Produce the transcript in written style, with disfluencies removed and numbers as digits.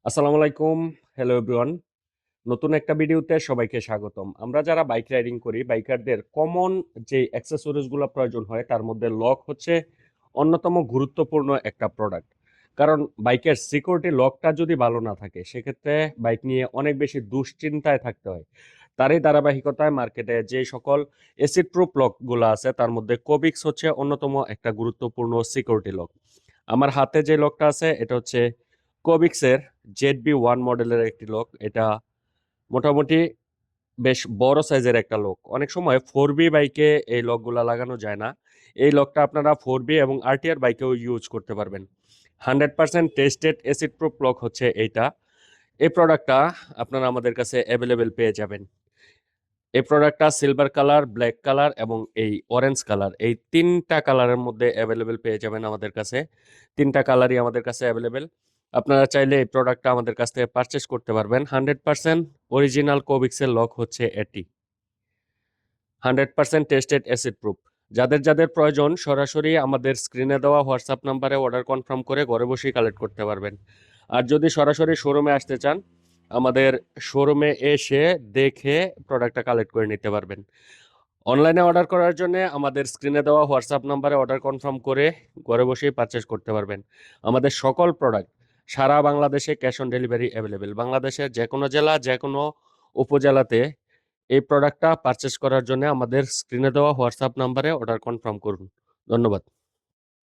আসসালামু আলাইকুম। Hello everyone. নতুন একটা ভিডিওতে সবাইকে স্বাগতম। আমরা যারা বাইক রাইডিং করি, বাইকারদের কমন যে অ্যাক্সেসরিজ গুলো প্রয়োজন হয় তার মধ্যে লক হচ্ছে অন্যতম গুরুত্বপূর্ণ একটা প্রোডাক্ট। কারণ বাইকের সিকিউরিটি লকটা যদি ভালো না থাকে সেক্ষেত্রে বাইক নিয়ে অনেক বেশি দুশ্চিন্তায় থাকতে হয়। তারই ধারাবাহিকতায় মার্কেটে যে সকল অ্যাসিড প্রুফ লকগুলো আছে তার মধ্যে কোবিক্স হচ্ছে অন্যতম একটা গুরুত্বপূর্ণ সিকিউরিটি লক। আমার হাতে যে লকটা আছে এটা হচ্ছে কোবিক্সের ZB1 মডেলের একটি লক। এটা মোটামুটি বেশ বড় সাইজের একটা লক। অনেক সময় 4B বাইকে এই লকগুলা লাগানো যায় না। এই লকটা আপনারা 4B এবং আরটিআর বাইকেও ইউজ করতে পারবেন। 100% টেস্টেড অ্যাসিড প্রুফ লক হচ্ছে এইটা। এই প্রোডাক্টটা আপনারা আমাদের কাছে অ্যাভেলেবেল পেয়ে যাবেন। এই প্রোডাক্টটা সিলভার কালার, ব্ল্যাক কালার এবং এই অরেঞ্জ কালার, এই তিনটা কালারের মধ্যে অ্যাভেলেবেল পেয়ে যাবেন আমাদের কাছে। তিনটা কালারই আমাদের কাছে অ্যাভেলেবেল। আপনারা চাইলে এই প্রোডাক্টটা আমাদের কাছ থেকে পারচেস করতে পারবেন। 100% অরিজিনাল কোবিক্সের লক হচ্ছে এটি। 100% টেস্টেড অ্যাসিড প্রুফ। যাদের যাদের প্রয়োজন সরাসরি আমাদের স্ক্রিনে দেওয়া হোয়াটসঅ্যাপ নাম্বারে অর্ডার কনফার্ম করে ঘরে বসেই কালেক্ট করতে পারবেন। আর যদি সরাসরি শোরুমে আসতে চান, আমাদের শোরুমে এসে দেখে প্রোডাক্টটা কালেক্ট করে নিতে পারবেন। অনলাইনে অর্ডার করার জন্য আমাদের স্ক্রিনে দেওয়া হোয়াটসঅ্যাপ নাম্বারে অর্ডার কনফার্ম করে ঘরে বসেই পারচেস করতে পারবেন। আমাদের সকল প্রোডাক্ট সারা বাংলাদেশে ক্যাশ অন ডেলিভারি অ্যাভেলেবেল। বাংলাদেশের যে কোনো জেলা, যে কোনো উপজেলাতে এই প্রোডাক্টটা পারচেস করার জন্য আমাদের স্ক্রিনে দেওয়া হোয়াটসঅ্যাপ নাম্বারে অর্ডার কনফার্ম করুন। ধন্যবাদ।